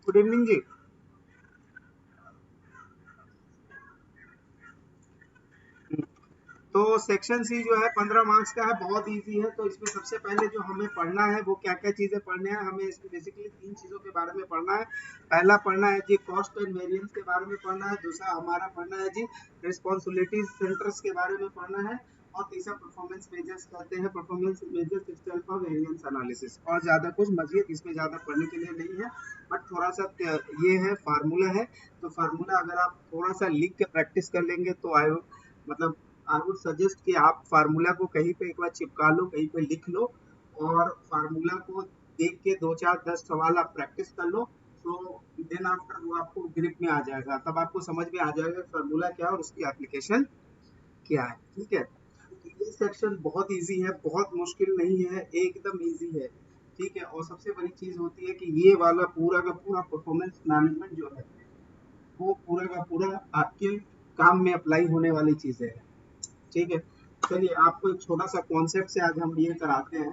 Good evening जी। तो section C जो है 15 मार्क्स का है, बहुत इजी है। तो इसमें सबसे पहले जो हमें पढ़ना है वो क्या क्या चीजें पढ़ने हैं, हमें इसमें बेसिकली तीन चीजों के बारे में पढ़ना है। पहला पढ़ना है जी कॉस्ट एंड वेरिएंस के बारे में पढ़ना है। दूसरा हमारा पढ़ना है जी रिस्पॉन्सिबिलिटी सेंटर्स के बारे में पढ़ना है। और तीसरा परफॉर्मेंस मेजर्स कहते हैं, performance measures itself for variance analysis. और ज्यादा कुछ मजीद इसमें ज्यादा पढ़ने के लिए नहीं है, बट थोड़ा सा ये है फार्मूला है। तो फार्मूला अगर आप थोड़ा सा लिख के प्रैक्टिस कर लेंगे तो आई मतलब आई वुड सजेस्ट कि आप फार्मूला को कहीं पे एक बार चिपका लो, कहीं पे लिख लो, और फार्मूला को देख के 2 4 10 सवाल आप प्रैक्टिस कर लो। तो देन आफ्टर वो आपको ग्रिप में आ जाएगा, तब आपको समझ में आ जाएगा फार्मूला क्या है और उसकी एप्लीकेशन क्या है। ठीक है, तो ये सेक्शन बहुत इजी है, बहुत मुश्किल नहीं है, एकदम इजी है। ठीक है, और सबसे बड़ी चीज होती है कि ये वाला पूरा का पूरा परफॉर्मेंस मैनेजमेंट जो है वो पूरा का पूरा आपके काम में अप्लाई होने वाली चीजें हैं। ठीक है, चलिए आपको एक छोटा सा कॉन्सेप्ट से आज हम ये कराते हैं,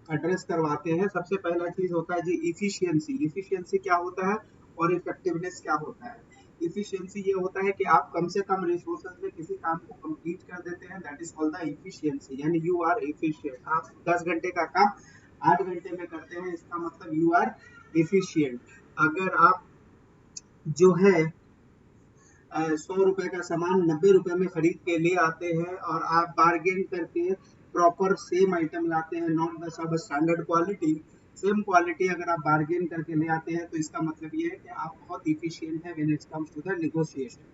एड्रेस करवाते हैं। सबसे पहला चीज होता है जी इफिशियंसी। इफिशियंसी क्या होता है और इफेक्टिवनेस क्या होता है। इफिशियंसी ये होता है कि आप कम से कम रिसोर्सेज में किसी काम को कंप्लीट कर देते हैं, that is called the efficiency. यानी यू आर इफिशियंट। आप 10 घंटे का काम 8 घंटे में करते हैं, इसका मतलब यू आर इफिशियंट। अगर आप जो है 100 रुपए का सामान 90 रुपए में खरीद के ले आते हैं और आप बार्गेन करके प्रॉपर सेम आइटम लाते हैं, not the sub standard quality, same quality अगर आप बार्गेन करके ले आते हैं, तो इसका मतलब ये है कि आप बहुत इफिशियंट है when it comes to the negotiation.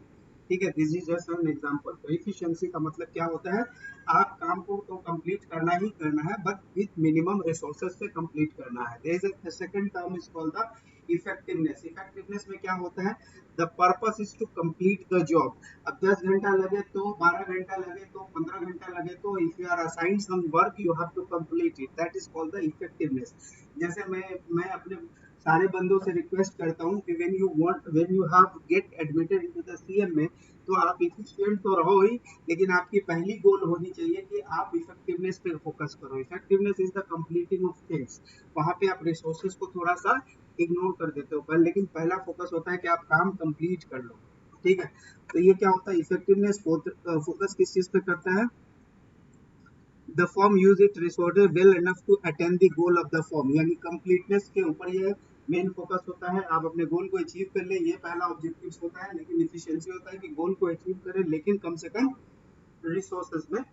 ठीक है, this is just an example. तो एफिशिएंसी का मतलब क्या होता है, आप काम को तो कंप्लीट करना ही करना है, बट विथ मिनिमम रिसोर्सेज से कंप्लीट करना है। There is a second term is called the effectiveness. Effectiveness में क्या होता है, the purpose is to complete the job. अब 10 घंटा लगे तो 12 घंटा लगे तो 15 घंटा लगे तो if you are assigned some work you have to complete it, that is called the effectiveness. जैसे मैं अपने सारे बंदों से रिक्वेस्ट करता हूँ कि when you have get admitted into the CM में, तो आप इफिशिएंट तो रहो ही, लेकिन आपकी पहली गोल होनी चाहिए कि आप इफेक्टिवनेस पे फोकस करो। Effectiveness is the completing of things. वहां पे आप रिसोर्सेज को थोड़ा सा इग्नोर कर देते हो पर, लेकिन पहला फोकस होता है कि आप काम कंप्लीट कर लो। ठीक है, तो ये क्या होता है इफेक्टिवनेस फोकस किस चीज पे करता है, the form use it resources well enough to attend the goal of the form. यानी कंप्लीटनेस के ऊपर ये मेन फोकस होता है, आप अपने गोल को अचीव कर ले, ये पहला ऑब्जेक्टिव होता है। लेकिन इफिशियंसी होता है कि गोल को अचीव करें लेकिन कम से कम रिसोर्सेज में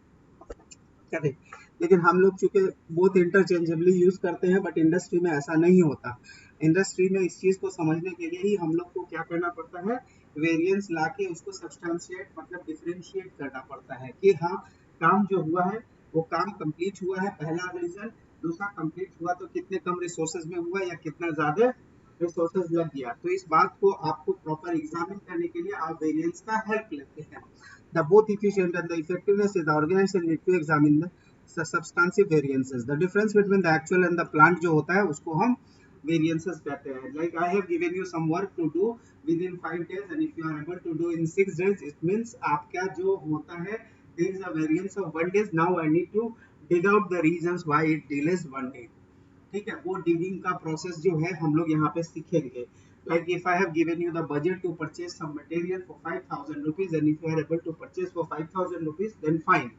करें। लेकिन हम लोग चूंकि बहुत इंटरचेंजेबली यूज करते हैं, बट इंडस्ट्री में ऐसा नहीं होता। इंडस्ट्री में इस चीज को समझने के लिए ही हम लोग को क्या करना पड़ता है, वेरिएंस लाके उसको सब्सटेंशिएट मतलब डिफरेंशिएट करना पड़ता है कि हाँ काम जो हुआ है वो काम कंप्लीट हुआ है, पहला रीजन। दूसरा कंप्लीट हुआ तो कितने कम रिसोर्सेज में हुआ या कितना ज्यादा रिसोर्सेज लग गया। तो इस बात को आपको प्रॉपर एग्जामिन करने के लिए आप वेरिएंस का हेल्प लेते हैं। The both efficient and the effectiveness is the organization need to examine the substantive variances. The difference between the actual and the planned जो होता है उसको हम variances कहते हैं। Like I have given you some work to do within 5 days, and if you are able to do in 6 days, it means आपका जो होता है there is a variance of 1 day. Now I need to dig out the reasons why it delays 1 day. ठीक है, वो digging का process जो है हम लोग यहाँ पे सीखेंगे। Like if I have given you the budget to purchase some material for 5000 rupees, and if you are able to purchase for 5000 rupees, then fine.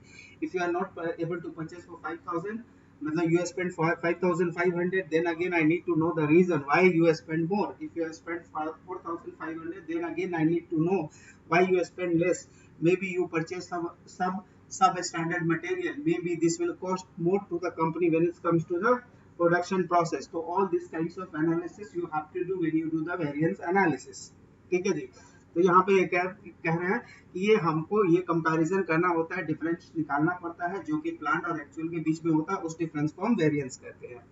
If you are not able to purchase for 5000, मतलब you have spent 5500, then again I need to know the reason why you have spent more. If you have spent 4500, then again I need to know why you have spent less. Maybe you purchase some substandard material, maybe this will cost more to the company when it comes to the production process. So all these kinds of analysis you have to do when you do the variance analysis. ठीक है जी, तो यहाँ पे कह रहे हैं कि ये हमको ये कंपैरिजन करना होता है, डिफरेंस निकालना पड़ता है जो कि प्लांट और एक्चुअल के बीच में होता है, उस डिफरेंस को हम वेरिएंस कहते हैं।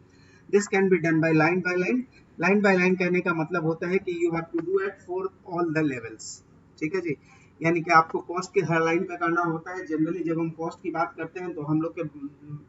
This can be done by line by line. Line by line कहने का मतलब होता है कि you have to do it for all the levels. ठीक है जी, यानी कि आपको कॉस्ट के हर लाइन पे करना होता है। जनरली जब हम कॉस्ट की बात करते हैं तो हम लोग के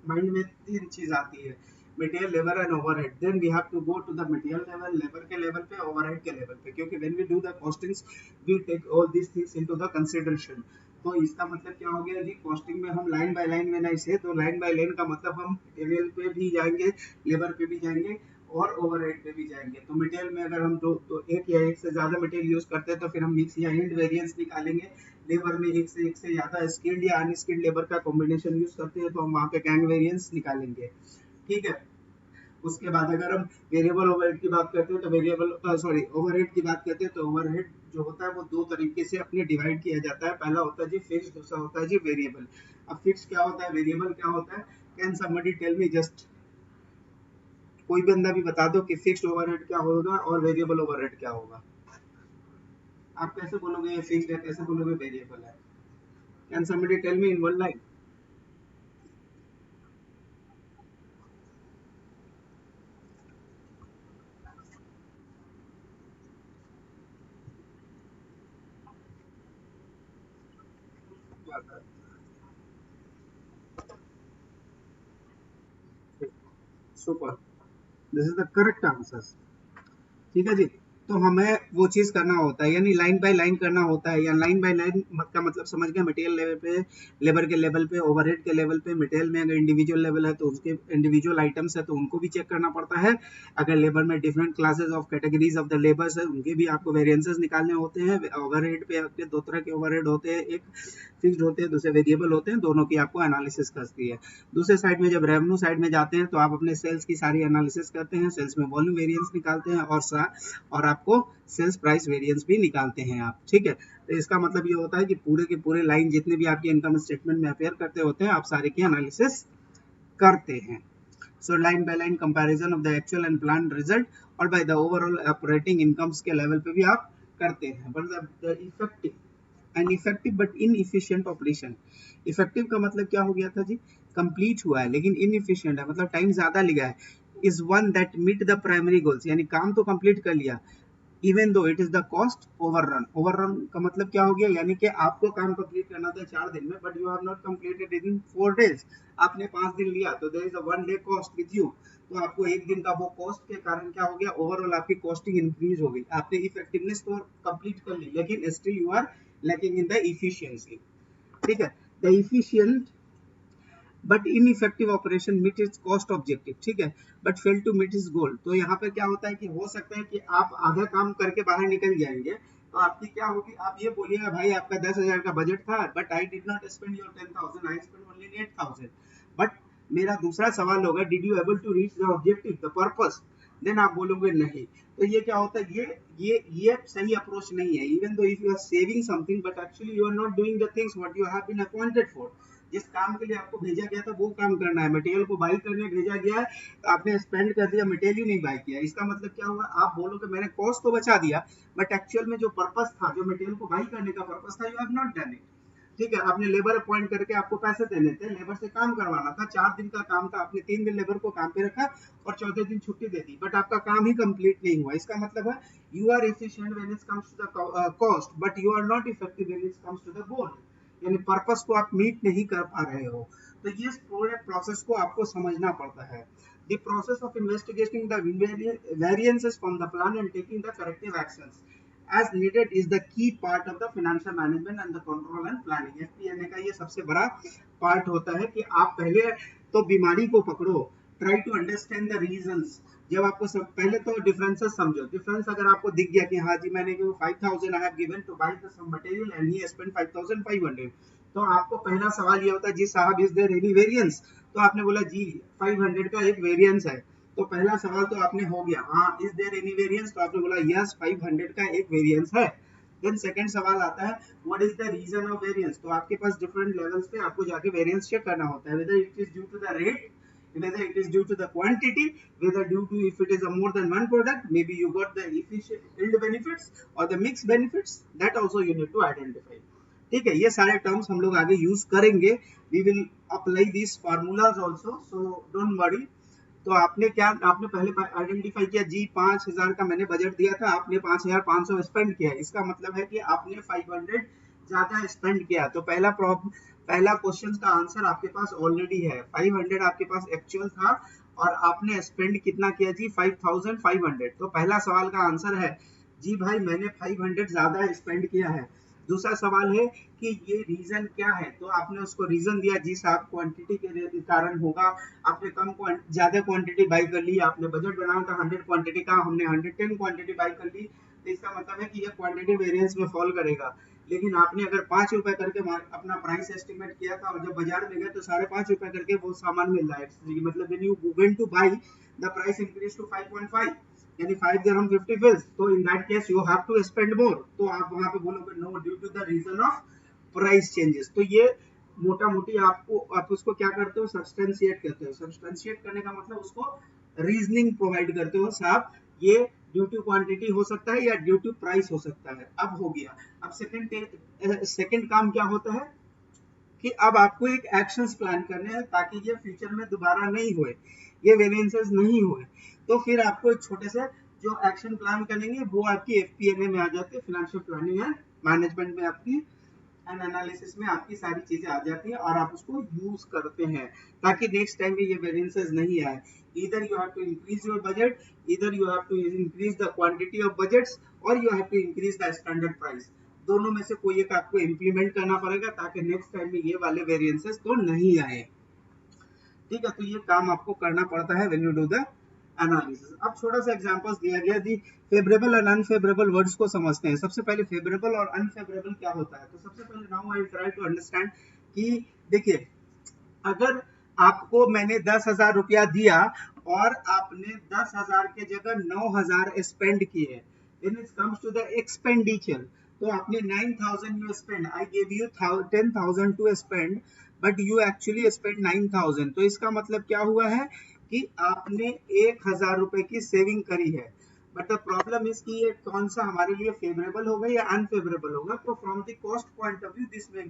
माइंड में तीन चीज आती है, material, labour and overhead. Then we have to go to the material level, labour के लेवल पे, ओवरहेड के लेवल पे, क्योंकि when we do the costings we take all this things into the consideration. तो इसका मतलब क्या हो गया जी, कॉस्टिंग में हम लाइन बाय लाइन में नहीं से, तो लाइन बाय लाइन का मतलब हम मटेरियल पे भी जाएंगे, लेबर पे भी जाएंगे, और ओवरहेड पे भी जाएंगे। तो मटेरियल में अगर हम दो एक या एक से ज्यादा मटेरियल यूज करते हैं तो फिर हम मिक्स या हिंड वेरिएंस निकालेंगे। लेबर में एक से ज्यादा स्किल्ड या अनस्किल्ड लेबर का कॉम्बिनेशन यूज करते हैं तो हम वहाँ पे गैंग वेरिएंस निकालेंगे। ठीक है। उसके बाद अगर हम वेरिएबल ओवरहेड की बात करते हैं तो ओवरहेड की बात करते हैं तो ओवरहेड जो होता है वो दो तरीके से अपने डिवाइड किया जाता है। पहला होता है जी फिक्स, दूसरा होता है जी वेरिएबल। अब फिक्स क्या होता है, वेरिएबल क्या होता है? Can somebody tell me just, कोई बंदा भी बता दो कि फिक्स्ड ओवरहेड क्या होगा और वेरिएबल ओवरहेड क्या होगा। आप कैसे बोलोगे ये फिक्स्ड है, कैसे बोलोगे वेरिएबल है? Can somebody tell me in one line? Super, this is the correct answer. ठीक है जी। तो हमें वो चीज करना होता है, यानी लाइन बाय लाइन करना होता है, या लाइन बाय लाइन का मतलब समझ गए, मटेरियल लेवल पे, लेबर के लेवल पे, ओवरहेड के लेवल पे। मटेरियल में अगर इंडिविजुअल लेवल है तो उसके इंडिविजुअल आइटम्स है तो उनको भी चेक करना पड़ता है। अगर लेबर में different classes of categories of the labours है उनके भी आपको वेरिएंसेस निकालने होते हैं। ओवरहेड पे आपके दो तरह के ओवरहेड होते हैं, एक फिक्स्ड होते हैं, दूसरे वेरिएबल होते हैं, दोनों की आपको एनालिसिस करती है। दूसरे साइड में जब रेवेन्यू साइड में जाते हैं तो आप अपने सेल्स की सारी एनालिसिस करते हैं, सेल्स में वॉल्यूम वेरिएंस निकालते हैं और आपको सेल्स प्राइस वेरिएंस भी निकालते हैं आप। ठीक है। तो इसका मतलब ये होता है कि पूरे के पूरे लाइन जितने भी आपके इनकम स्टेटमेंट में अपेयर करते होते हैं आप सारे की एनालिसिस करते हैं। So line by line comparison of the actual and plan result और by the overall operating incomes के लेवल पे भी आप करते हैं। But the effective an effective but inefficient operation, effective का मतलब क्या हो गया था जी, कंप्लीट हुआ है लेकिन इनएफिशिएंट है, मतलब टाइम ज्यादा लिया है। Is one that meet the primary goals, यानी काम तो कंप्लीट कर लिया, even though it is the cost overrun. Overrun का मतलब क्या हो गया, यानी कि आपको काम कंप्लीट करना था 4 दिन में but you have not completed in 4 days, आपने 5 दिन लिया तो there is a 1 day cost with you. तो आपको एक दिन का वो कॉस्ट के कारण क्या हो गया, ओवरऑल आपकी कॉस्टिंग इंक्रीज हो गई। आपने इफेक्टिवनेस तो कंप्लीट कर ली लेकिन still you are lacking in the efficiency. ठीक है। The efficient but ineffective operation meet its cost objective, ठीक है, but fail to meet its goal. तो यहाँ पे क्या होता है कि हो सकता है कि आप आधा काम करके बाहर निकल जाएंगे तो आपकी क्या होगी, आप ये बोलिएगा भाई आपका 10,000 का बजट था but I did not spend your 10,000, I spend only 8,000। But मेरा दूसरा सवाल होगा did you able to reach the objective, the purpose, then आप बोलोगे नहीं। तो ये क्या होता है, ये सही अप्रोच नहीं है। Even though if you are saving something but actually you are not doing the things what you have been appointed for. जिस काम के लिए आपको भेजा गया था वो काम करना है, मटेरियल को बाई करने भेजा गया है, आपने स्पेंड कर दिया, मटेरियल ही नहीं बाई किया। इसका मतलब क्या हुआ, आप बोलोगे मैंने कॉस्ट तो बचा दिया बट एक्चुअल में जो पर्पस था, जो मटेरियल को बाई करने का पर्पस था, you have not done it. ठीक है। आपने लेबर अपॉइंट करके आपको पैसे देने थे, लेबर से काम करवाना था, 4 दिन का काम था, आपने 3 दिन लेबर को काम पे रखा और चौथे दिन छुट्टी दे दी बट आपका काम ही कंप्लीट नहीं हुआ। इसका मतलब है you are efficient when it comes to the cost but you are not effective when it comes to the goal, यानी पर्पस को आप मीट नहीं कर पा रहे हो। तो ये पूरे प्रोसेस को आपको समझना पड़ता है। The process of investigating the variances from the plan and taking the corrective actions as needed is the key part of the financial management and the control and planning। FP&A का ये सबसे बड़ा part होता है कि आप पहले तो बीमारी को पकड़ो, try to understand the reasons. जब आपको सब पहले तो डिफरेंसेस समझो, डिफरेंस अगर आपको दिख गया कि हाँ जी मैंने 5,000 I have given to buy the some material and he spend 5,500, तो आपको पहला सवाल ये होता है जी साहब इज देयर एनी वेरिएंस, तो आपने बोला जी 500 का एक वेरिएंस है, तो पहला सवाल तो आपने हो गया, हाँ इज देयर एनी वेरिएंस, तो आपने बोला यस 500 का एक वेरिएंस है। देन सेकंड सवाल आता है what is the reason of variance, तो आपके पास डिफरेंट लेवल्स पे आपको जाके वेरिएंस चेक करना होता है, whether it is due to the rate, whether it is due to the quantity, whether due to if it is a more than one product, maybe you got the efficient yield benefits or the mixed benefits, that also you need to identify। ठीक है। ये सारे terms हम लोग आगे use करेंगे, we will apply this formulas also, so don't worry. तो आपने क्या, आपने पहले आइडेंटिफाई किया जी 5,000 का मैंने बजट दिया था, आपने 5,500 स्पेंड किया, इसका मतलब है कि आपने 500 ज्यादा स्पेंड किया। तो पहला क्वेश्चन का आंसर आपके पास ऑलरेडी है, 500 आपके पास एक्चुअल था और आपने स्पेंड कितना किया जी 5,500। तो पहला सवाल का आंसर है जी भाई मैंने 500 ज्यादा स्पेंड किया है। दूसरा सवाल है कि ये रीजन क्या है, तो आपने उसको रीजन दिया जी साहब क्वांटिटी के कारण होगा, आपने ज्यादा क्वांटिटी बाई कर ली, आपने बजट बनाया था 100 क्वांटिटी का, हमने 110 क्वांटिटी बाई कर ली, तो इसका मतलब है कि ये क्वांटिटी वेरिएंस में फॉल करेगा। लेकिन आपने अगर 5 रुपए करके अपना प्राइस एस्टिमेट किया था और जब बाजार में गए तो 5.5 रुपए करके वो सामान मिल रहा है, मतलब when you went to buy the price increase to 5.5 यानी 5 dirham 50 fils, तो in that case you have to spend more, तो आप वहां पे बोलोगे no due to the reason of price changes. तो ये मोटा मोटी आप उसको क्या करते हो, सब्सटेंशिएट करते हो। सब्सटेंशिएट करने का मतलब उसको रीजनिंग प्रोवाइड करते हो, साहब ये ड्यू टू क्वांटिटी हो सकता है या ड्यू टू प्राइस हो सकता है। अब हो गया। अब सेकंड काम क्या होता है कि अब आपको एक एक्शंस प्लान करने हैं ताकि ये फ्यूचर में दोबारा नहीं होए, ये वेरिएंसेस नहीं होए। तो फिर आपको एक छोटे से जो एक्शन प्लान करेंगे वो आपकी एफपीएनए में आ जाते हैं, फाइनेंशियल प्लानिंग एंड मैनेजमेंट में आपकी एंड एनालिसिस में आपकी सारी चीजें आ जाती हैं और आप उसको यूज करते हैं ताकि नेक्स्ट टाइम में ये वेरिएंसेस नहीं आए। either you have to increase your budget, either you have to increase the quantity of budgets or you have to increase the standard price, दोनों में से कोई एक आपको इम्प्लीमेंट करना पड़ेगा ताकि नेक्स्ट टाइम में ये वाले वेरिएंसेस तो नहीं आए। ठीक है, तो ये काम आपको करना पड़ता है when you do the analysis. अब छोटा सा एग्जांपल्स दिया गया जी, फेवरेबल एंड अनफेवरेबल वर्ड्स को समझते हैं। सबसे पहले फेवरेबल और अनफेवरेबल क्या होता है, तो सबसे पहले now I try to understand कि देखिए अगर आपको मैंने 10,000 रुपया दिया और आपने 10,000 के जगह 9,000 स्पेंड किए, then it comes to the expenditure, तो आपने 9,000 you spend, I gave you 10,000 to spend but you actually spend 9,000, तो इसका मतलब क्या हुआ है कि आपने 1,000 रुपए की सेविंग करी है। बट द प्रॉब्लम इज कि ये कौन सा हमारे लिए फेवरेबल होगा या अनफेवरेबल होगा, तो from the cost point of view this will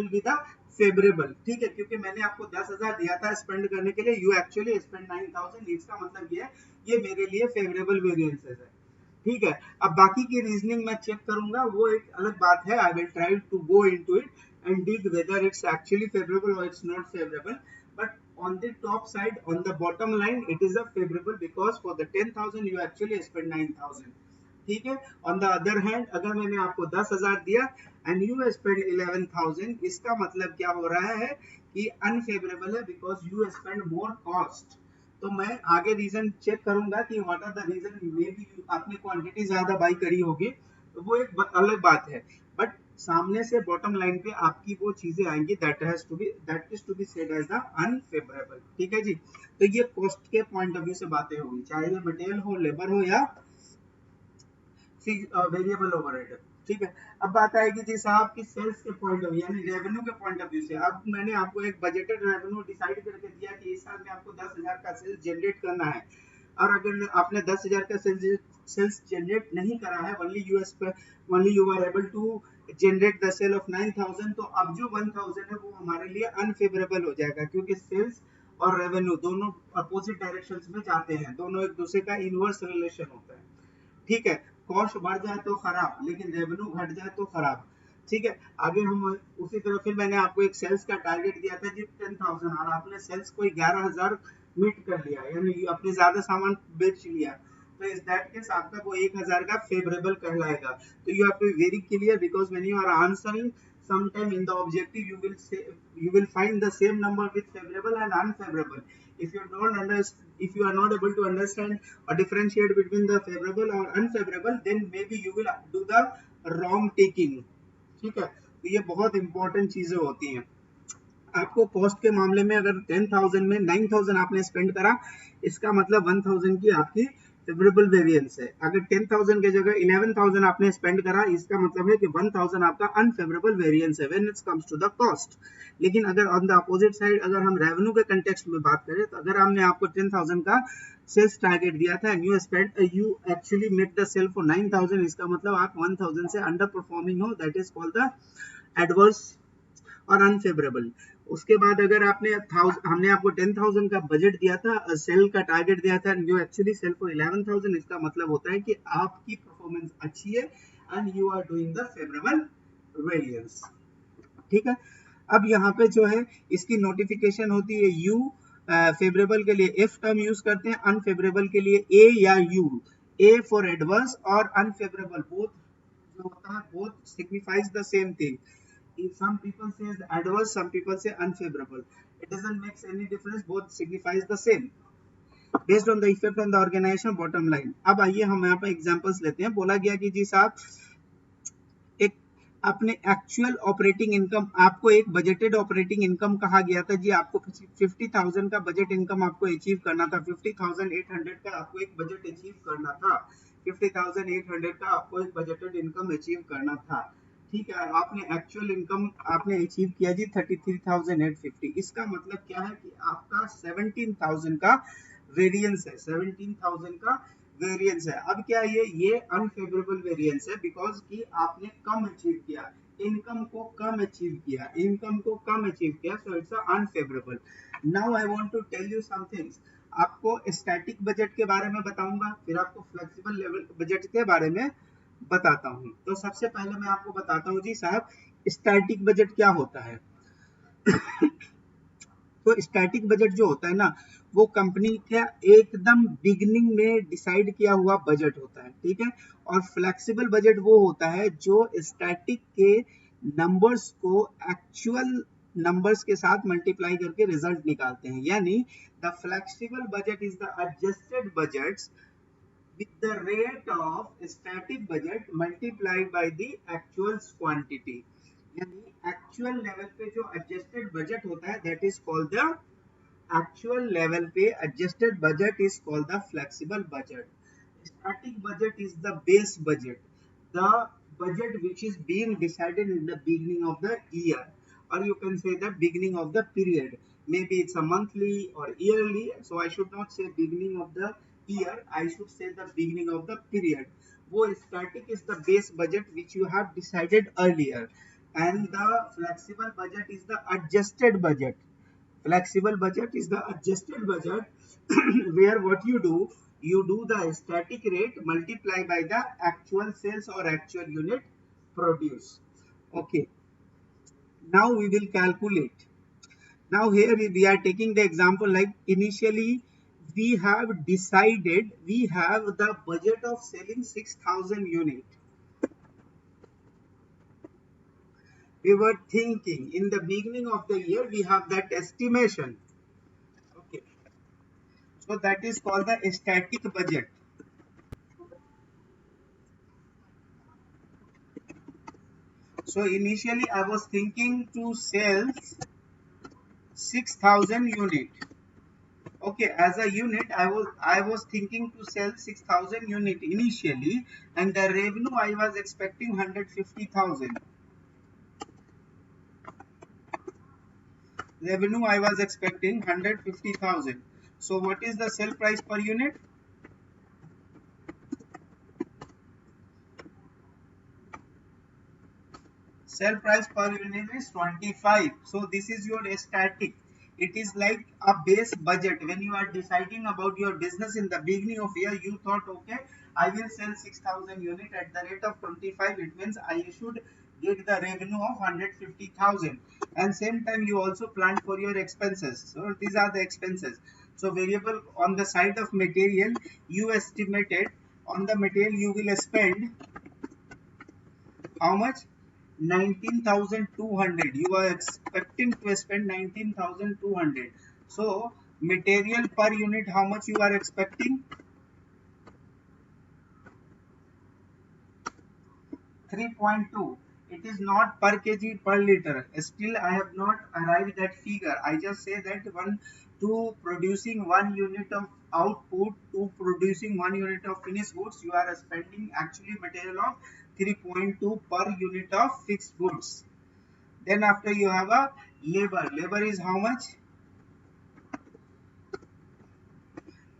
be the favourable. ठीक है, क्योंकि मैंने आपको 10,000 दिया था स्पेंड करने के लिए, यू एक्चुअली स्पेंड 9,000, इसका मतलब ये मेरे लिए फेवरेबल वेरिएंसेस है। ठीक है, अब बाकी की रीजनिंग मैं चेक करूंगा, वो एक अलग बात है। I will try to go into it and dig whether it's actually favorable or it's not favorable, but on the top side, on the bottom line, it is a favorable because for the 10,000 you actually spend 9,000। ठीक है, on the other hand अगर मैंने आपको 10,000 दिया and you spend 11,000, इसका मतलब क्या हो रहा है कि अनफेवरेबल है because you spend more cost। तो मैं आगे रीजन चेक करूंगा कि what are the reason, maybe आपने क्वांटिटी ज्यादा बाई करी होगी, तो वो एक अलग बात है, बट सामने से बॉटम लाइन पे आपकी वो चीजें आएंगी that is to be said as the unfavourable. ठीक है जी, तो ये कॉस्ट के पॉइंट ऑफ व्यू से बातें होंगी, चाहे ये मटेरियल हो, लेबर हो या वेरिएबल ओवरहेड। ठीक है, अब बात आएगी जी साहब की सेल्स के पॉइंट ऑफ व्यू यानी रेवेन्यू के पॉइंट ऑफ व्यू से। अब मैंने आपको एक बजटेड रेवेन्यू डिसाइड करके दिया कि इस साल में आपको 10,000 का सेल्स जनरेट करना है, और अगर आपने 10,000 का सेल्स जनरेट नहीं करा है, only you were able to generate the sale of 9,000, तो अब जो 1,000 है वो हमारे लिए अनफेवरेबल हो जाएगा क्योंकि सेल्स और रेवेन्यू दोनों अपोजिट डायरेक्शंस में जाते हैं, दोनों एक दूसरे का इनवर्स रिलेशन होता है। ठीक है, कॉस्ट बढ़ जाए तो खराब, लेकिन रेवेन्यू घट जाए तो खराब। ठीक है, आगे हम उसी तरह फिर मैंने आपको एक सेल्स का टारगेट दिया था जी 10,000, और आपने सेल्स को 11,000 मीट कर लिया, यानी आपने ज्यादा सामान बेच लिया, तो इस दैट केस आपका वो 1,000 का फेवरेबल कहलाएगा। तो you have to be very clear because when you are answering sometime in the objective you will find the same number with favorable and unfavorable. If you are not able to understand or differentiate between the favorable or unfavorable, then maybe you will do the wrong taking। ठीक है, तो ये बहुत important चीजें होती हैं। आपको cost के मामले में अगर 10,000 में 9,000 आपने स्पेंड करा, इसका मतलब 1,000 की आपकी फेवरेबल वेरिएंस है। अगर 10,000 के जगह 11,000 आपने स्पेंड करा, इसका मतलब है कि 1,000 आपका अनफेवरेबल वेरिएंस है when it comes to the cost. लेकिन अगर ऑन द अपोजिट साइड अगर हम रेवेन्यू के कंटेक्स्ट में बात करें, तो अगर हमने आपको 10,000 का सेल्स टारगेट दिया था and you actually make the sale for 9,000, इसका मतलब आप 1,000 से अंडर परफॉर्मिंग हो, that is called the adverse और अनफेवरेबल। उसके बाद अगर हमने आपको 10,000 का बजट दिया था, सेल का टारगेट दिया था, यू एक्चुअली सेल फॉर 11,000, इसका मतलब होता है कि आपकी परफॉर्मेंस अच्छी है and you are doing the favourable variance. ठीक है, अब यहाँ पे जो है इसकी नोटिफिकेशन होती है यू, फेवरेबल के लिए एफ टर्म यूज करते हैं, अनफेवरेबल के लिए ए या यू, ए फॉर एडवर्स और अनफेवरेबल बोथ जो होता है both signifies the same thing. If some people says adverse, some people say unfavorable. It doesn't make any difference. Both signifies the same. Based on the effect on the organization, bottom line. अब आइए हम यहाँ पे examples लेते हैं. बोला गया कि जी साहब एक अपने एक्चुअल ऑपरेटिंग इनकम, आपको एक बजटेड ऑपरेटिंग इनकम कहा गया था जी, आपको 50,000 का बजट इनकम आपको अचीव करना था, 50,800 का आपको एक बजट अचीव करना था, 50,800 का आपको एक बजटेड इनकम अचीव करना था. ठीक है, आपने एक्चुअल इनकम आपने अचीव किया जी 33,850. इसका मतलब क्या है कि आपका 17,000 का वेरिएंस है, 17,000 का वेरिएंस है. अब क्या है, ये अनफेवरेबल वेरिएंस है बिकॉज कि आपने कम अचीव किया, इनकम को कम अचीव किया, इनकम को कम अचीव किया, so it's unfavourable. Now I want to tell you some things. आपको स्टैटिक बजट के बारे में बताऊंगा, फिर आपको फ्लेक्सिबल लेवल बजट के बारे में बताता हूं. तो सबसे पहले मैं आपको बताता हूं जी साहब स्टैटिक बजट क्या होता है. तो स्टैटिक बजट जो होता है ना, वो कंपनी का एकदम बिगनिंग में डिसाइड किया हुआ बजट होता है. ठीक है, और फ्लेक्सिबल बजट वो होता है जो स्टैटिक के नंबर्स को एक्चुअल नंबर्स के साथ मल्टीप्लाई करके रिजल्ट निकालते हैं. यानी the flexible budget is the adjusted budgets with the rate of static budget multiplied by the actual quantity. यानी एक्चुअल लेवल पे जो एडजस्टेड बजट होता है that is called the actual level पे adjusted budget is called the flexible budget. Static budget is the base budget, the budget which is being decided in the beginning of the year, or you can say the beginning of the period. Maybe it's a monthly or yearly, so I should not say beginning of the year, I should say the beginning of the period. वो static is the base budget which you have decided earlier, and the flexible budget is the adjusted budget. Flexible budget is the adjusted budget where what you do the static rate multiply by the actual sales or actual unit produce. Okay, now we will calculate. Now here we are taking the example like initially we have decided, we have the budget of selling 6,000 unit. We were thinking in the beginning of the year we have that estimation. Okay, so that is called the static budget. So initially I was thinking to sell 6,000 unit. Okay, as a unit I was thinking to sell 6,000 unit initially, and the revenue I was expecting 150,000. Revenue I was expecting 150,000. So what is the sale price per unit? Sale price per unit is 25. So this is your static. It is like a base budget. When you are deciding about your business in the beginning of year, you thought, okay, I will sell 6,000 unit at the rate of 25. It means I should get the revenue of 150,000. And same time you also plan for your expenses. So these are the expenses. So variable on the side of material, you estimated on the material you will spend how much? 19,200. You are expecting to spend 19,200. So material per unit, how much you are expecting? 3.2. It is not per kg per liter. Still I have not arrived at figure. I just say that to producing 1 unit of output, to producing 1 unit of finished goods, you are spending actually material of 3.2 per unit of fixed goods. Then after you have a labor. Labor is how much?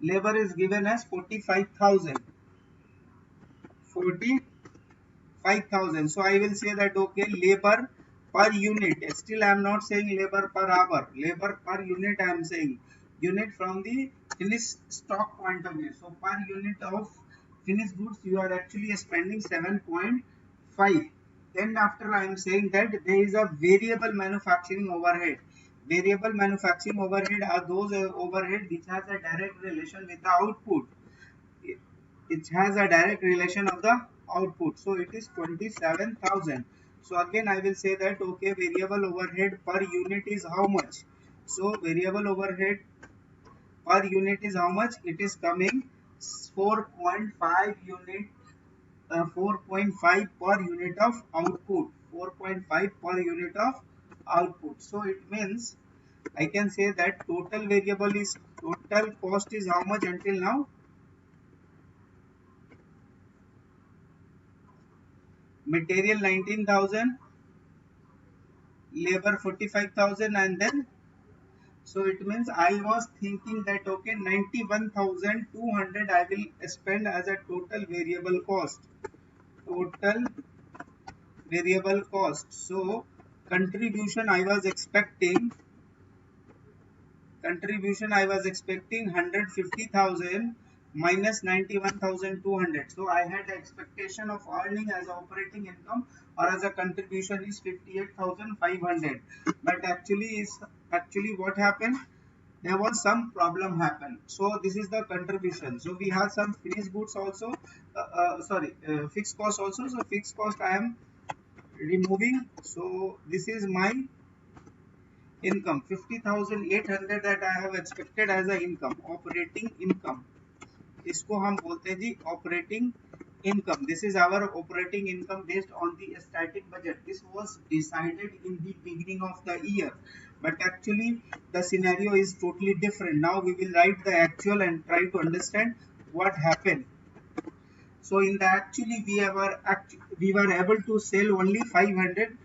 Labor is given as 45,000. 45,000. So I will say that okay, labor per unit. Still I am not saying labor per hour. Labor per unit I am saying. Unit from the finished stock point of view. So per unit of finished goods you are actually spending 7.5. Then after I am saying that there is a variable manufacturing overhead. Variable manufacturing overhead are those overhead which has a direct relation with the output. It has a direct relation of the output. So it is 27,000. So again I will say that okay, variable overhead per unit is how much? So variable overhead per unit is how much? It is coming 4.5 unit, 4.5 per unit of output, 4.5 per unit of output. So it means I can say that total cost is how much until now? Material 19,000, labor 45,000, and then so it means I was thinking that okay, 91,200 I will spend as a total variable cost. Total variable cost. So contribution I was expecting 150,000 minus 91,200. So I had expectation of earning as operating income or as a contribution is 58,500. But actually what happened? There was some problem happen. So this is the contribution. So we have some finished goods also. Fixed cost also. So fixed cost I am removing. So this is my income 50,800 that I have expected as a income, operating income. इसको हम बोलते हैं जी operating income. This is our operating income based on the static budget. This was decided in the beginning of the year, but actually the scenario is totally different. Now we will write the actual and try to understand what happened. So in the actually we were able to sell only 500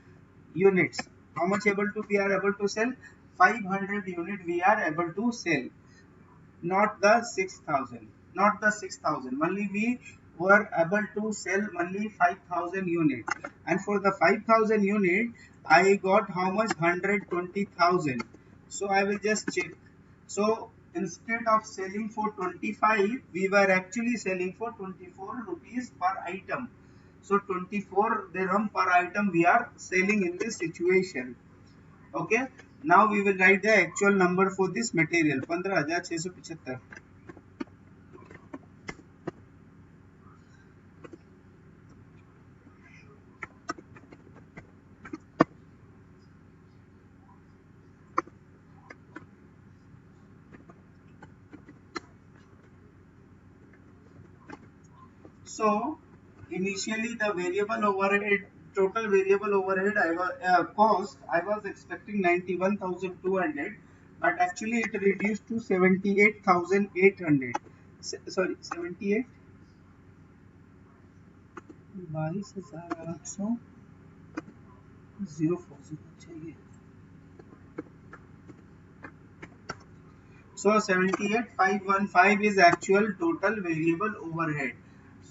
units. How much we are able to sell? 500 unit we are able to sell, not the 6,000. Not the 6,000. Only we were able to sell only 5,000 unit. And for the 5,000 unit, I got how much? 120,000. So I will just check. So instead of selling for 25, we were actually selling for 24 rupees per item. So 24 dirham per item we are selling in this situation. Okay. Now we will write the actual number for this material. 15,675. So initially the total variable overhead I was expecting 91,200, but actually it reduced to 78,800. Sorry, 78 22,800 So 78,515 is actual total variable overhead.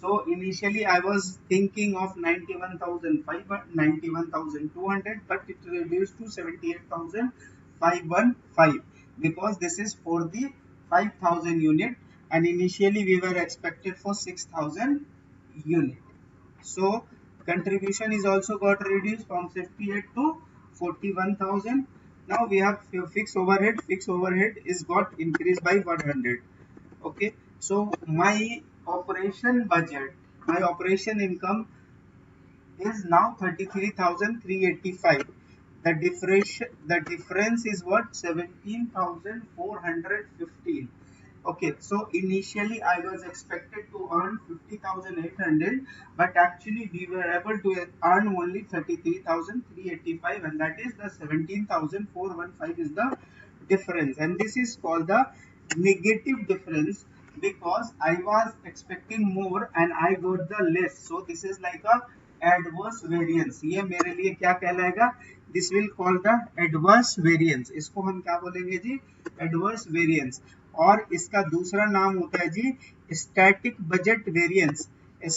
So initially I was thinking of 91,200, but it reduced to 78,515 because this is for the 5,000 unit, and initially we were expected for 6,000 unit. So contribution is also got reduced from 58 to 41,000. Now we have fixed overhead. Fixed overhead is got increased by 100. Okay. So my operation budget, my operation income is now 33,385. The difference is what? 17,415. Okay, so initially I was expected to earn 50,800, but actually we were able to earn only 33,385, and that is the 17,415 is the difference, and this is called the negative difference because I was expecting more and I got the less. So this is like a adverse variance. ये मेरे लिए क्या कहलाएगा? This will call the adverse variance. इसको हम क्या बोलेंगे जी? Adverse variance. और इसका दूसरा नाम होता है जी static budget variance.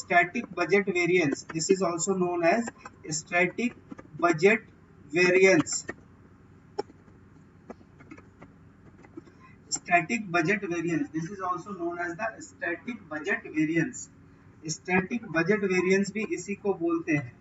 Static budget variance. This is also known as static budget variance. Static budget variance. This is also known as the static budget variance. Static budget variance भी इसी को बोलते हैं.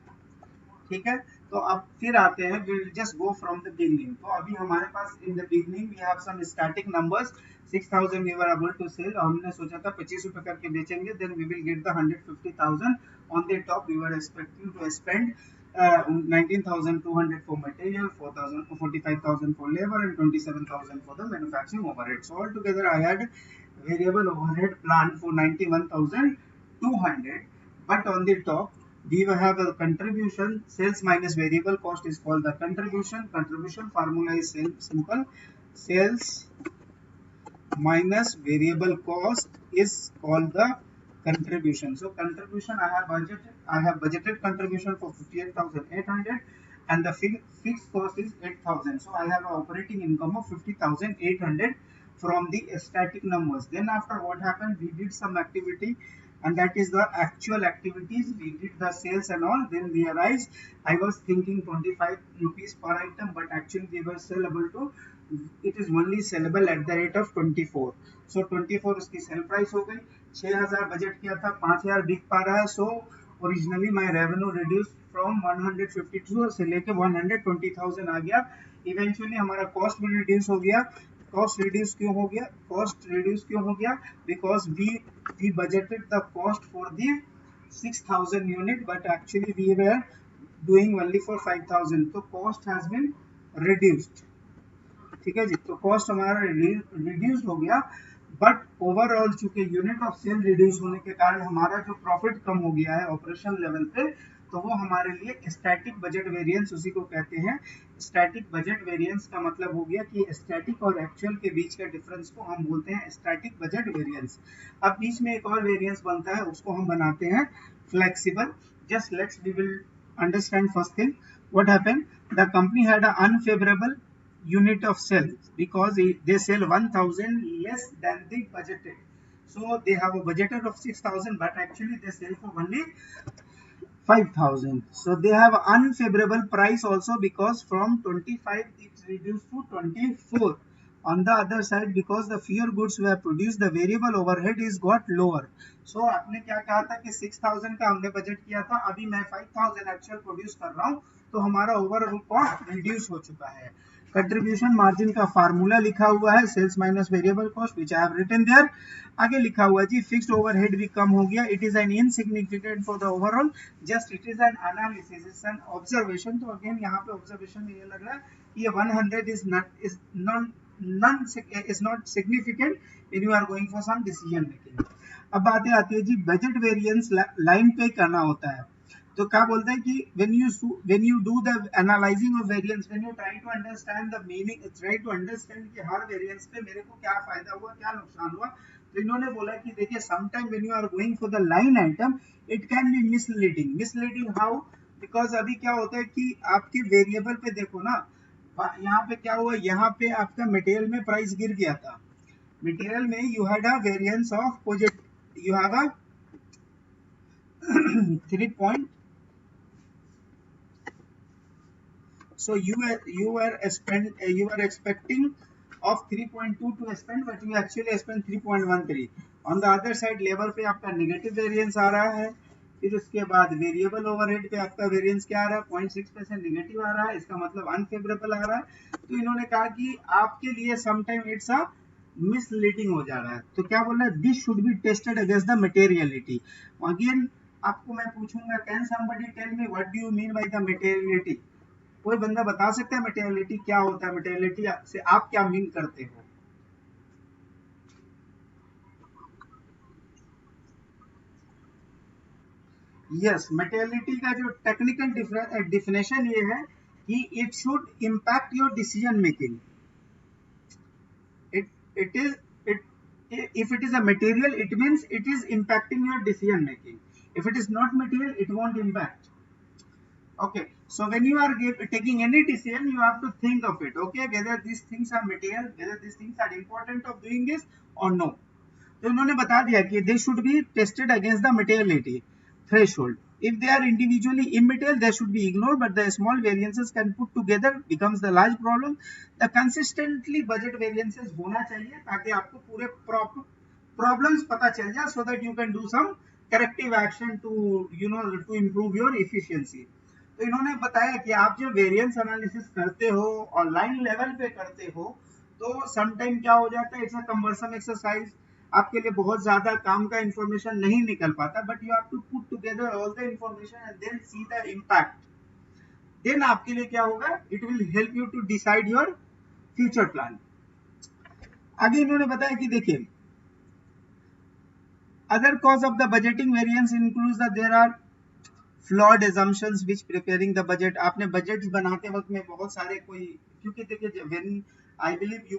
ठीक है. तो अब फिर आते हैं, we will just go from the beginning. तो अभी हमारे पास in the beginning we have some static numbers. 6,000 we were able to sell. हमने सोचा था 25 रुपए करके बेचेंगे, then we will get the 150,000. On the top we were expecting to spend 19,200 for material, 45,000 for labor, and 27,000 for the manufacturing overhead. So altogether I had variable overhead plan for 91,200. But on the top we have a contribution. Sales minus variable cost is called the contribution. Contribution formula is simple. Sales minus variable cost is called the contribution. So contribution I have budgeted contribution for 58,800, and the fixed cost is 8,000. So I have an operating income of 50,800 from the static numbers. Then after what happened, we did some activity, and that is the actual activities. We did the sales and all. Then we realized I was thinking 25 rupees per item, but actually we were sellable to, it is only sellable at the rate of 24. So 24 उसकी sale price हो गई. 6,000 budget किया था, 5,000 बिक पा रहा है. So originally my revenue reduced from 152 से लेके 120,000 आ गया. Eventually हमारा कॉस्ट भी रिड्यूस हो गया. कॉस्ट रिड्यूस क्यों हो गया? Because we budgeted the cost for the 6,000 unit, but actually we were doing only for 5,000. तो cost has been reduced. ठीक है जी, तो कॉस्ट हमारा रिड्यूस हो गया. बट ओवरऑल चूंकि यूनिट ऑफ सेल रिड्यूस होने के कारण हमारा जो प्रॉफिट कम हो गया है ऑपरेशन लेवल पे, तो वो हमारे लिए स्टैटिक बजट वेरिएंस उसी को कहते हैं. स्टैटिक बजट वेरिएंस का मतलब हो गया कि स्टैटिक और एक्चुअल के बीच के डिफरेंस को हम बोलते हैं स्टैटिक बजट वेरिएंस. अब बीच में एक और वेरिएंस बनता है, उसको हम बनाते हैं flexible. Just let's we will understand first thing what happened. The company had a unfavourable unit of sales because they sell 1,000 less than the budgeted. So they have a budgeted of 6,000, but actually they sell for only 5,000. So they have unfavorable price also because from 25 it's reduced to 24. On the other side, because the fewer goods were produced, the variable overhead is got lower. So आपने क्या कहा था कि 6,000 का हमने budget किया था, अभी मैं 5,000 एक्चुअल प्रोड्यूस कर रहा हूँ, तो हमारा ओवरऑल कॉस्ट रिड्यूस हो चुका है. कंट्रीब्यूशन मार्जिन का फार्मूला लिखा हुआ है, sales minus variable cost, which I have written there. आगे लिखा हुआ है जी फिक्स्ड ओवरहेड भी कम हो गया. It is an insignificant for the overall, just it is an analysis, it's an observation. तो अगेन यहाँ पे ऑब्जर्वेशन में ये लग रहा है कि ये 100 is not significant when you are going for some decision making. अब बातें आती है जी बजट वेरिएंस लाइन पे करना होता है. तो क्या बोलते हैं कि when you do the analyzing of variance, when you try to understand the meaning, try to understand कि हर वेरिएंस पे मेरे को क्या फायदा हुआ, क्या नुकसान हुआ. तो इन्होंने बोला कि देखिए sometime when you are going for the line item it can be misleading how, because अभी क्या होता है कि आपकी वेरिएबल पे देखो ना, यहाँ पे क्या हुआ, यहाँ पे आपका मटेरियल में प्राइस गिर गया था. मटेरियल में you had a variance of positive, you have a 3 point. So you were expecting of 3.2 to spend, but you actually spent 3.13. On the other side labour पे आपका नेगेटिव वेरिएंस आ रहा है. फिर उसके बाद वेरिएबल ओवरहेड पे आपका वेरिएंस क्या आ रहा है, 0.6% नेगेटिव आ रहा है, इसका मतलब अनफेवरेबल आ रहा है. तो इन्होंने कहा कि आपके लिए समटाइम इट्स अ मिसलीडिंग हो जा रहा है. तो क्या बोल रहा है, this should be tested against the materiality. Again आपको मैं पूछूंगा, can somebody tell me what do you mean by the materiality? कोई बंदा बता सकता है मटेरियलिटी क्या होता है? मटेरियलिटी से आप क्या मीन करते हो? यस, मटेरियलिटी का जो टेक्निकल डिफिनेशन ये है कि it should impact your decision making. it is it if it is a material, it means it is impacting your decision making. If it is not material, it won't impact. Okay, so when you are taking any decision, you have to think of it, okay, whether these things are material, whether these things are important of doing this or no. तो इन्होंने बता दिया कि they should be tested against the materiality threshold. If they are individually immaterial, they should be ignored, but the small variances can put together becomes the large problem. The consistently budget variances होना चाहिए ताकि आपको पूरे problems पता चल जाए, so that you can do some corrective action to to improve your efficiency. तो इन्होंने बताया कि आप जब वेरिएंस एनालिसिस करते हो ऑनलाइन लेवल पे करते हो तो समटाइम क्या हो जाता है, इट्स अ कम्बरसम एक्सरसाइज, आपके लिए बहुत ज्यादा काम का इंफॉर्मेशन नहीं निकल पाता, but you have to put together all the information and then see the impact, then आपके लिए क्या होगा, it will help you to decide your future plan. आगे इन्होंने बताया कि देखिए other cause of the budgeting variance includes that there are flawed assumptions which preparing the budget, आपने बजट बनाते वक्त में बहुत सारे कोई, क्योंकि देखिए when I believe you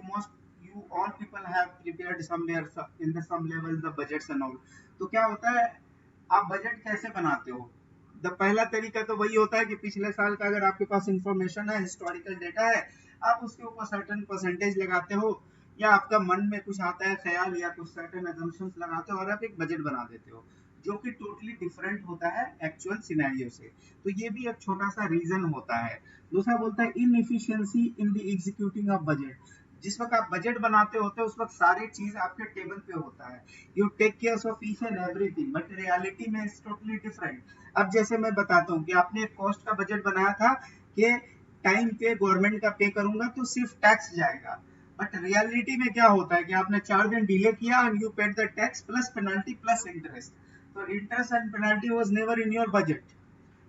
all people have prepared somewhere in the some level the budgets and all, तो क्या होता है आप बजट कैसे बनाते हो, पहला तरीका तो वही होता है कि पिछले साल का अगर आपके पास इंफॉर्मेशन है, हिस्टोरिकल डेटा है, आप उसके ऊपर सर्टेन परसेंटेज लगाते हो, या आपका मन में कुछ आता है ख्याल या कुछ सर्टेन assumptions लगाते हो और आप एक बजट बना देते हो जो कि टोटली डिफरेंट होता है एक्चुअल सिनेरियो से। तो ये भी एक छोटा सा रीजन होता है। दूसरा बोलता है inefficiency in the executing of budget, जिस वक्त आप बजट बनाते होते हो उस वक्त सारी चीज आपके टेबल पे होता है, you take care of each and everything, but reality में इट्स टोटली डिफरेंट। अब जैसे मैं बताता हूँ कि आपने एक कॉस्ट का बजट बनाया था कि टाइम पे गवर्नमेंट का पे करूंगा तो सिर्फ टैक्स जाएगा, बट रियलिटी में क्या होता है कि आपने 4 दिन डिले किया and you paid the tax plus penalty plus interest, तो interest and penalty was never in your budget.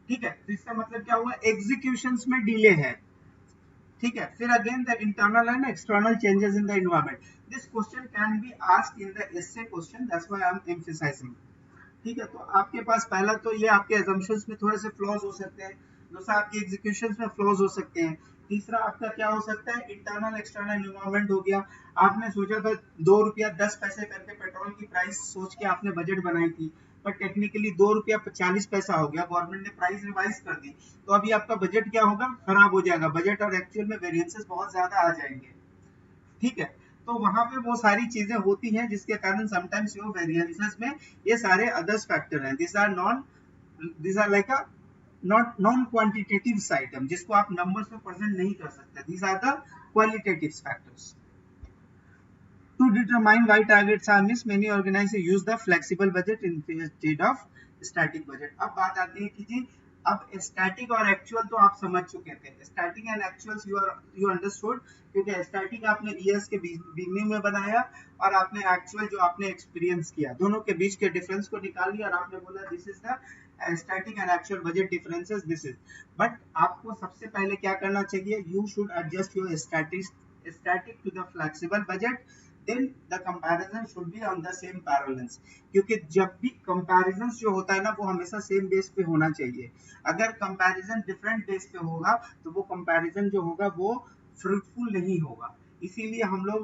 ठीक है, तो इसका मतलब क्या हुआ, एग्जीक्यूशंस में डिले है। ठीक है, फिर again the internal and external changes in the environment, this question can be asked in the essay question, that's why I am emphasising. ठीक है, तो आपके पास पहला तो ये आपके assumptions में थोड़े से फ्लॉज हो सकते हैं, दूसरा आपके एग्जीक्यूशंस में फ्लॉज हो सकते हैं, तीसरा आपका क्या हो सकता है, इंटरनल एक्सटर्नल एनवायरनमेंट हो गया। आपने सोचा था 2 रुपया 10 पैसे करके पेट्रोल की प्राइस सोच के आपने बजट बनाई थी, पर टेक्निकली 2 रुपया 40 पैसा हो गया, गवर्नमेंट ने प्राइस रिवाइज कर दी, तो अभी आपका बजट क्या होगा, खराब हो जाएगा, बजट और एक्चुअल में वेरिएंसेस बहुत ज्यादा आ जाएंगे। ठीक है, तो वहां पे वो सारी चीजें होती हैं जिसके कारण समटाइम्स यो वेरिएंसेस में ये सारे अदर्स फैक्टर हैं, this are like a not non quantitative item जिसको आप नंबर्स में प्रेजेंट नहीं कर सकते, this are the qualitative factors. To determine why targets are missed, many organizations use the flexible budget instead of static budget. अब बात आती है कि जी अब स्टैटिक और एक्चुअल तो आप समझ चुके थे, static and actuals you understood, क्योंकि स्टैटिक आपने ईयर्स के बिगनिंग में बनाया और आपने एक्चुअल जो आपने एक्सपीरियंस किया दोनों के बीच के डिफरेंस को निकाल लिया और आपने बोला this is the static and actual budget differences, this is. But आपको सबसे पहले क्या करना चाहिए, you should adjust your static to the flexible budget, then the comparison should be on the same parallels, क्योंकि जब भी कंपैरिजन जो होता है ना वो हमेशा सेम बेस पे होना चाहिए, अगर कंपैरिजन डिफरेंट बेस पे होगा तो वो कंपैरिजन जो होगा वो फ्रूटफुल नहीं होगा। इसीलिए हम लोग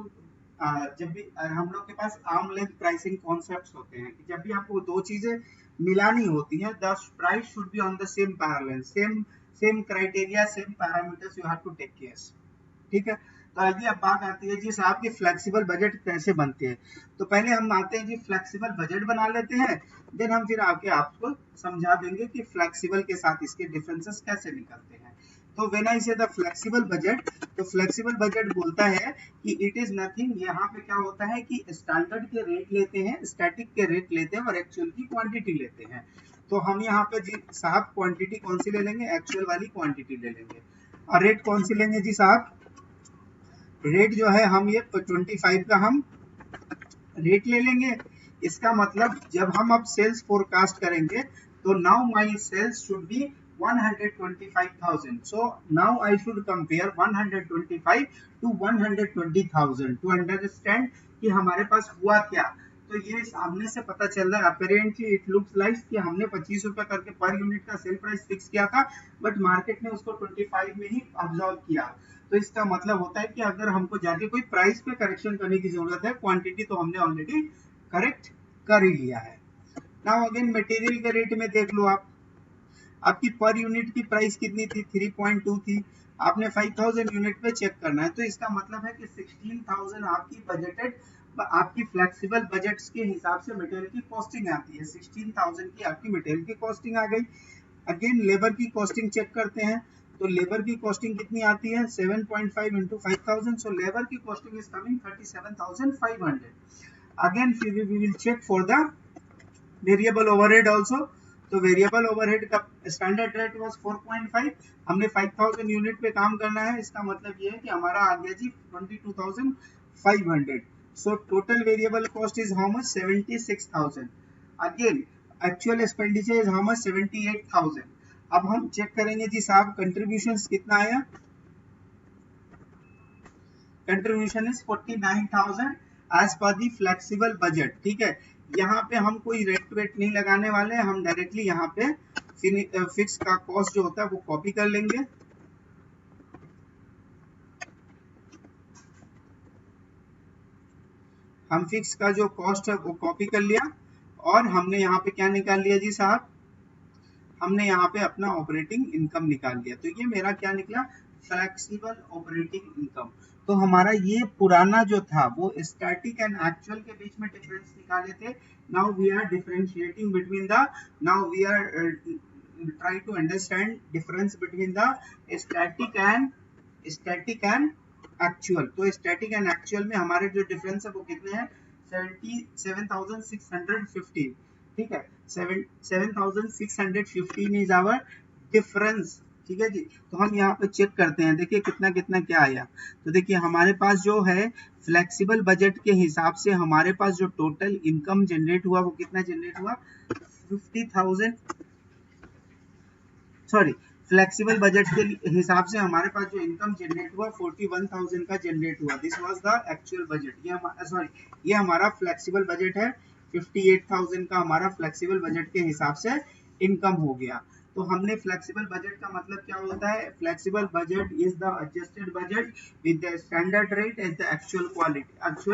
जब भी हम लोग के पास आर्म लेंथ प्राइसिंग कॉन्सेप्ट्स होते हैं कि जब भी आपको दो चीजें मिलानी होती हैं the price should be on the same parallel, same criteria, same parameters you have to take care. ठीक है, तो आगे अब बात आती है जी साहब की फ्लेक्सिबल बजट कैसे बनते हैं। तो पहले हम आते हैं जी फ्लेक्सिबल बजट बना लेते हैं, देन हम फिर आके आपको समझा देंगे कि फ्लेक्सिबल के साथ इसके डिफरेंसेस कैसे निकलते हैं। तो व्हेन आई से द फ्लेक्सिबल बजट, तो फ्लेक्सिबल बजट बोलता है कि इट इज नथिंग, यहाँ पे क्या होता है कि स्टैंडर्ड के रेट लेते हैं, स्टैटिक के रेट लेते हैं और एक्चुअल की क्वांटिटी लेते हैं। तो हम यहाँ पे जी साहब क्वांटिटी कौन सी ले लेंगे, एक्चुअल वाली क्वांटिटी ले लेंगे, और रेट कौन सी लेंगे जी साहब, रेट जो है हम ये 25 का हम रेट ले लेंगे। इसका मतलब जब हम अब सेल्स फोरकास्ट करेंगे तो now my sales should be 125,000, so now I should compare 125 to 120,000 to understand कि हमारे पास हुआ क्या। तो ये सामने से पता चल रहा है, अपेरेंटली इट लुक्स लाइक कि हमने 25 रुपए करके पर यूनिट का सेल प्राइस फिक्स किया था, बट मार्केट ने उसको 25 में ही ऑब्जर्व किया। तो इसका मतलब होता है कि अगर हमको जाके कोई प्राइस पे करेक्शन करने की जरूरत है, क्वांटिटी तो हमने ऑलरेडी करेक्ट कर ही लिया है। नाउ अगेन मटेरियल के रेट में देख लो आप, आपकी पर यूनिट की प्राइस कितनी थी, 3.2 थी, आपने 5000 यूनिट पे चेक करना है, तो इसका मतलब है कि 16,000 आपकी बजटेड, आपकी फ्लेक्सिबल बजट्स के हिसाब से मटेरियल की कॉस्टिंग आती है, 16,000 की आपकी मटेरियल की कॉस्टिंग आ गई। अगेन लेबर की कॉस्टिंग चेक करते हैं, तो लेबर की कॉस्टिंग कितनी आती है, 7.5 into 5,000, सो लेबर की costing is coming 37,500। Again we will check for the variable overhead also, तो वेरिएबल ओवरहेड का स्टैंडर्ड रेट वाज 4.5, हमने 5000 यूनिट पे काम करना है, इसका मतलब ये है कि हमारा आ गया जी 22,500। So total variable cost is how much 76,000। Again actual expenditure is how much 78,000। अब हम चेक करेंगे जी साहब कंट्रीब्यूशंस कितना आया। Contribution is 49,000 as per the flexible budget. ठीक है, यहाँ पे हम कोई रेट वेट नहीं लगाने वाले हैं, हम डायरेक्टली यहाँ पे फिक्स का कॉस्ट जो होता है वो कॉपी कर लेंगे। हम फिक्स का जो कॉस्ट है वो कॉपी कर लिया और हमने यहाँ पे क्या निकाल लिया जी साहब, हमने यहाँ पे अपना ऑपरेटिंग इनकम निकाल लिया। तो ये मेरा क्या निकला, फ्लेक्सिबल ऑपरेटिंग इनकम। तो हमारा ये पुराना जो था वो स्टैटिक एंड एक्चुअल के बीच में डिफरेंस निकाले थे। Now we are differentiating between the, now we are trying to understand difference between the static and actual. तो स्टैटिक एंड एक्चुअल में हमारे जो डिफरेंस है वो कितने हैं, 77,615। ठीक है, 7,615 इज आवर डिफरेंस। ठीक है जी, तो हम यहाँ पे चेक करते हैं, देखिए कितना कितना क्या आया। तो देखिए हमारे पास जो है फ्लेक्सिबल बजट के हिसाब से हमारे पास जो टोटल इनकम जनरेट हुआ वो कितना जनरेट हुआ, 50,000, सॉरी फ्लेक्सिबल बजट के हिसाब से हमारे पास जो इनकम जनरेट हुआ 41,000 का जनरेट हुआ। This was the actual budget. ये हमारा फ्लेक्सिबल बजट है, 58,000 का हमारा फ्लेक्सिबल बजट के हिसाब से इनकम हो गया। तो हमने फ्लेक्सिबल बजट का मतलब क्या होता है, flexible budget is the adjusted budget with the standard rate at the actual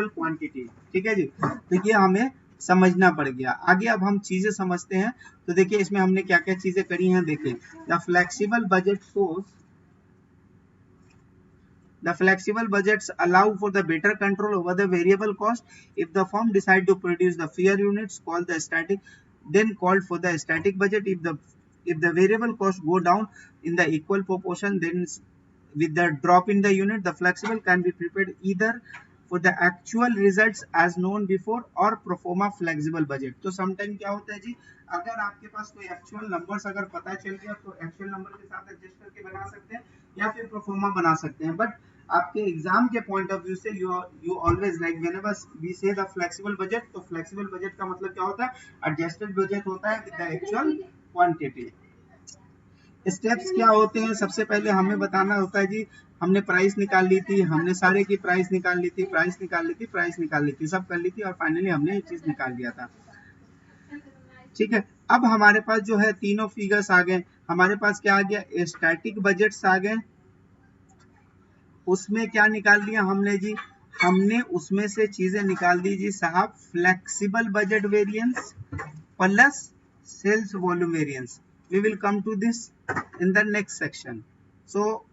quantity. ठीक है जी, तो ये हमें समझना पड़ गया। आगे अब हम चीजें समझते हैं। तो देखिए इसमें हमने क्या क्या चीजें करी हैं। देखिए the flexible budget source, the flexible budgets allow for the better control over the variable cost. If the firm decide to produce the fair units called the static, then called for the static budget. If the variable cost go down in the equal proportion, then with the drop in the unit, the flexible can be prepared either for the actual results as known before or pro forma flexible budget. तो sometime क्या होता है जी, अगर आपके पास कोई actual numbers अगर पता चल गया तो एक्चुअल नंबर के साथ एडजस्ट करके बना सकते हैं या फिर pro forma बना सकते हैं। बट आपके एग्जाम के पॉइंट ऑफ व्यू से you always like whenever we say the flexible budget, तो फ्लेक्सिबल बजट का मतलब क्या होता है, एडजस्टेड बजट होता है with the actual quantity. Steps क्या होते हैं, सबसे पहले हमें बताना होता है जी, हमने प्राइस निकाल ली थी, हमने सारे की प्राइस निकाल ली थी, प्राइस निकाल ली थी, प्राइस निकाल ली थी, सब कर ली थी और फाइनली हमने ये चीज निकाल लिया था। ठीक है, अब हमारे पास जो है तीनों फिगर्स आ गए। हमारे पास क्या आ गया, स्टैटिक बजट्स आ गए। उसमें क्या निकाल दिया हमने जी, हमने उसमें से चीजें निकाल दी जी साहब, flexible budget variance plus sales volume variance. We will come to this in the next section. So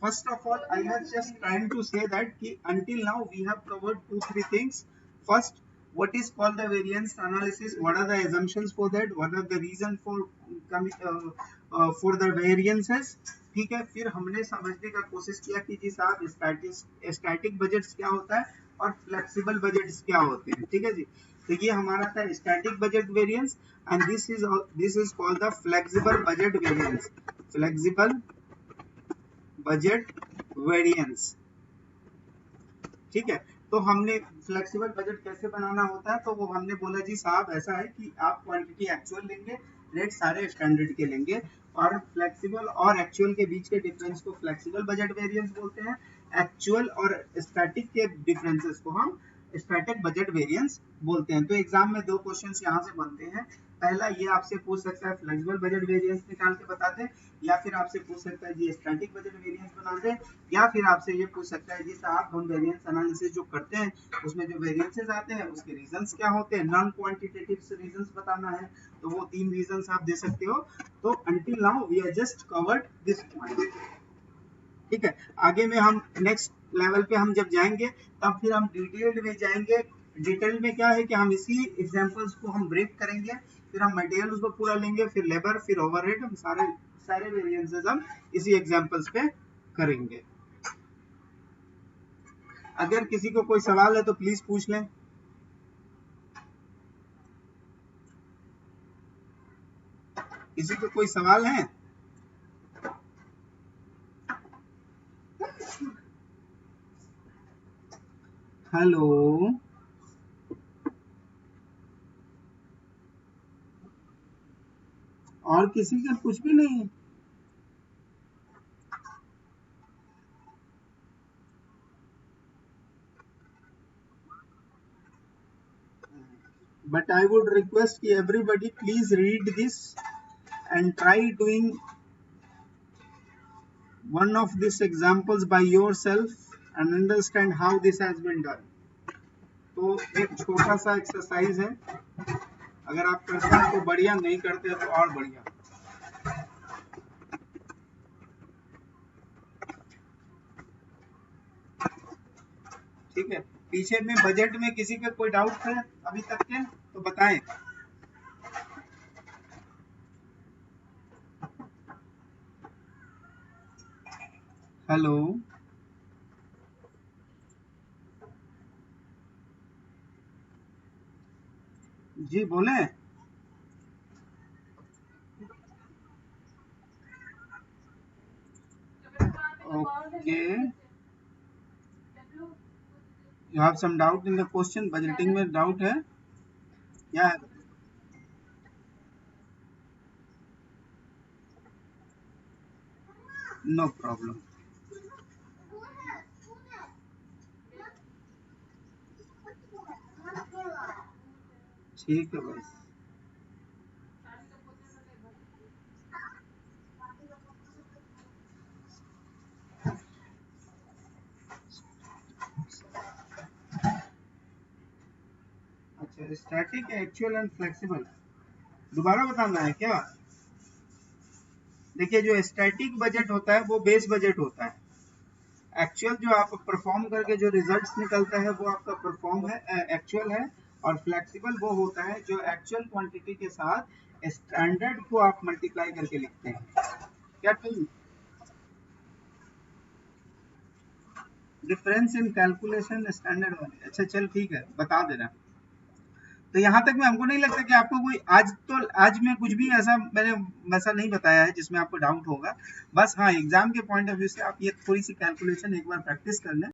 first of all, I was just trying to say that ki until now we have covered 2-3 things. First, what is called the variance analysis, what are the assumptions for that, what are the reason for the variances. ठीक है, फिर हमने समझने का कोशिश किया कि जी साहब स्टैटिक बजट्स क्या होता है और फ्लेक्सिबल बजट्स क्या होते हैं। ठीक है जी, तो ये हमारा था static budget variance and this is called the flexible budget variance, flexible budget variance. ठीक है, तो हमने फ्लेक्सिबल बजट कैसे बनाना होता है, तो वो हमने बोला जी साहब ऐसा है कि आप क्वांटिटी एक्चुअल लेंगे, रेट सारे स्टैंडर्ड के लेंगे और फ्लेक्सिबल और एक्चुअल के बीच के डिफरेंस को फ्लेक्सिबल बजट वेरिएंस बोलते हैं, एक्चुअल और स्टैटिक के डिफरेंसेस को हम स्टैटिक बजट वेरिएंस बोलते हैं। तो एग्जाम में 2 क्वेश्चंस यहाँ से बनते हैं। पहला ये आपसे पूछ सकता है फ्लेक्सिबल बजट वेरिएंस निकाल के बता दे, या फिर आपसे पूछ सकता है जी स्टैटिक बजट वेरिएंस बना दे, या फिर आपसे ये पूछ सकता है जी साहब हम वेरिएंस एनालिसिस जो करते हैं उसमें जो वेरिएंसेस आते हैं उसके रीजंस क्या होते हैं, नॉन क्वांटिटेटिव रीजंस बताना है तो वो 3 रीजंस आप दे सकते हो। तो until now we are just covered this point. ठीक है, आगे में हम नेक्स्ट लेवल पे हम जब जाएंगे तब फिर हम डिटेल्ड में जाएंगे। डिटेल में क्या है कि हम इसी एग्जांपल्स को हम ब्रेक करेंगे, फिर हम मटेरियल उसको पूरा लेंगे, फिर लेबर, फिर ओवरहेड, हम सारे वेरिएंसेस हम इसी एग्जांपल्स पे करेंगे। अगर किसी को कोई सवाल है तो प्लीज पूछ लें। किसी को कोई सवाल है? हेलो, और किसी का कुछ भी नहीं है? But I would request everybody please read this and try doing one of these examples by yourself and understand how this has been done. तो एक छोटा सा एक्सरसाइज है, अगर आप करते हैं तो बढ़िया, नहीं करते तो और बढ़िया। ठीक है, पीछे में बजट में किसी के कोई डाउट है अभी तक के तो बताएं। हेलो, जी बोले। Okay, you have some doubt in the question, budgeting में डाउट है या? नो प्रॉब्लम, ठीक है बस। अच्छा, स्टैटिक, एक्चुअल एंड फ्लेक्सिबल दोबारा बताना है क्या? देखिए, जो स्टैटिक बजट होता है वो बेस बजट होता है। एक्चुअल जो आप परफॉर्म करके जो रिजल्ट्स निकलता है वो आपका परफॉर्म है, एक्चुअल है। और फ्लेक्सिबल वो होता है जो एक्चुअल क्वांटिटी के साथ स्टैंडर्ड को आप मल्टीप्लाई करके लिखते हैं। क्या ठीक? डिफरेंस इन कैलकुलेशन स्टैंडर्ड वाले, अच्छा चल ठीक है, बता देना। तो यहाँ तक में हमको नहीं लगता कि आपको कोई आज में कुछ भी ऐसा मैंने वैसा नहीं बताया है जिसमें आपको डाउट होगा। बस हाँ, एग्जाम के पॉइंट ऑफ व्यू से आप ये थोड़ी सी कैलकुलेशन एक बार प्रैक्टिस कर लें।